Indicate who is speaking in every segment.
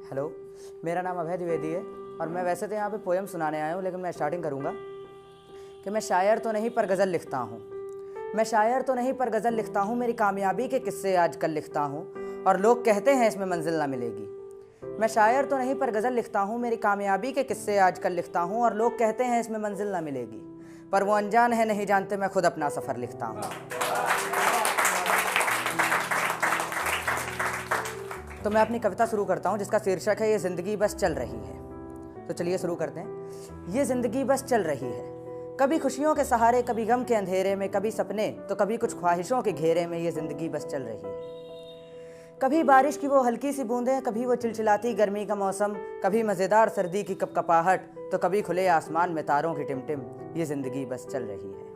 Speaker 1: Hello, मेरा नाम अभय द्विवेदी है और मैं वैसे तो यहाँ पे पोएम सुनाने आया हूँ, लेकिन मैं स्टार्टिंग करूँगा कि मैं शायर तो नहीं पर गज़ल लिखता हूँ। मैं शायर तो नहीं पर गज़ल लिखता हूँ, मेरी कामयाबी के किस्से आजकल लिखता हूँ और लोग कहते हैं इसमें मंजिल ना मिलेगी। मैं शायर तो नहीं पर गज़ल लिखता हूँ, मेरी कामयाबी के किस्से आजकल लिखता हूँ और लोग कहते हैं इसमें मंजिल ना मिलेगी, पर वो अनजान है, नहीं जानते मैं खुद अपना सफ़र लिखता हूँ। तो मैं अपनी कविता शुरू करता हूँ जिसका शीर्षक है ये ज़िंदगी बस चल रही है। तो चलिए शुरू करते हैं। ये ज़िंदगी बस चल रही है, कभी खुशियों के सहारे, कभी गम के अंधेरे में, कभी सपने तो कभी कुछ ख्वाहिशों के घेरे में। ये ज़िंदगी बस चल रही है। कभी बारिश की वो हल्की सी बूंदें, कभी वो चिलचिलाती गर्मी का मौसम, कभी मज़ेदार सर्दी की कपकपाहट तो कभी खुले आसमान में तारों की टिमटिम। ये ज़िंदगी बस चल रही है।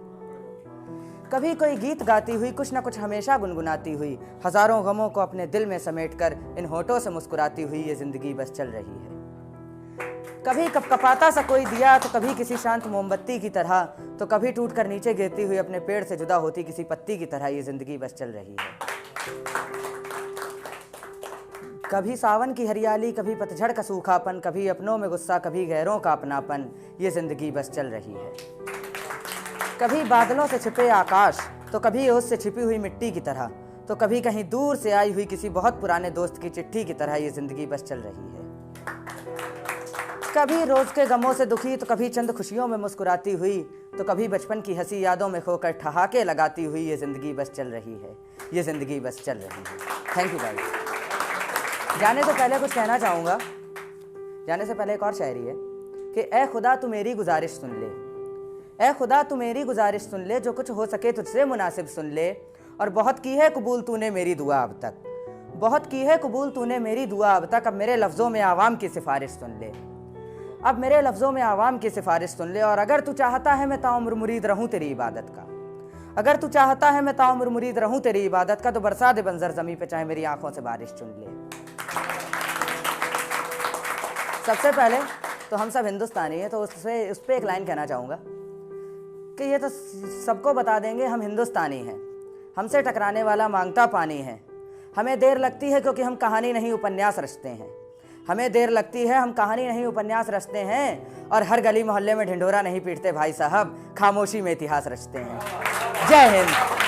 Speaker 1: कभी कोई गीत गाती हुई, कुछ ना कुछ हमेशा गुनगुनाती हुई, हज़ारों गमों को अपने दिल में समेटकर इन होठों से मुस्कुराती हुई। ये ज़िंदगी बस चल रही है। कभी कपकपाता सा कोई दिया तो कभी किसी शांत मोमबत्ती की तरह, तो कभी टूटकर नीचे गिरती हुई अपने पेड़ से जुदा होती किसी पत्ती की तरह। ये ज़िंदगी बस चल रही है। कभी सावन की हरियाली, कभी पतझड़ का सूखापन, कभी अपनों में गुस्सा, कभी गैरों का अपनापन। ये ज़िंदगी बस चल रही है। कभी बादलों से छिपे आकाश तो कभी ओस से छिपी हुई मिट्टी की तरह, तो कभी कहीं दूर से आई हुई किसी बहुत पुराने दोस्त की चिट्ठी की तरह। ये ज़िंदगी बस चल रही है। कभी रोज़ के गमों से दुखी तो कभी चंद खुशियों में मुस्कुराती हुई, तो कभी बचपन की हंसी यादों में खोकर ठहाके लगाती हुई। ये ज़िंदगी बस चल रही है। ये ज़िंदगी बस चल रही है। Thank you guys. जाने से पहले कुछ कहना चाहूँगा। जाने से पहले एक और शायरी है कि ए खुदा तू मेरी गुजारिश सुन ले, ए खुदा तू मेरी गुजारिश सुन ले, जो कुछ हो सके तुझसे मुनासिब सुन ले। और बहुत की है कबूल तूने मेरी दुआ अब तक, बहुत की है कबूल तूने मेरी दुआ अब तक। अब मेरे लफ्ज़ों में आवाम की सिफारिश सुन ले, अब मेरे लफ्ज़ों में आवाम की सिफारिश सुन ले। और अगर तू चाहता है मैं ताउम्र मुरीद रहूं तेरी इबादत का, अगर तू चाहता है मैं ताउम्र मुरीद रहूं तेरी इबादत का, तो बरसा दे बंजर ज़मीं पे, चाहे मेरी आंखों से बारिश चुन ले। सबसे पहले तो हम सब हिंदुस्तानी हैं, तो उस पर एक लाइन कहना चाहूँगा कि ये तो सबको बता देंगे हम हिंदुस्तानी हैं, हमसे टकराने वाला मांगता पानी है। हमें देर लगती है क्योंकि हम कहानी नहीं उपन्यास रचते हैं, हमें देर लगती है हम कहानी नहीं उपन्यास रचते हैं। और हर गली मोहल्ले में ढिंढोरा नहीं पीटते भाई साहब, खामोशी में इतिहास रचते हैं। जय हिंद।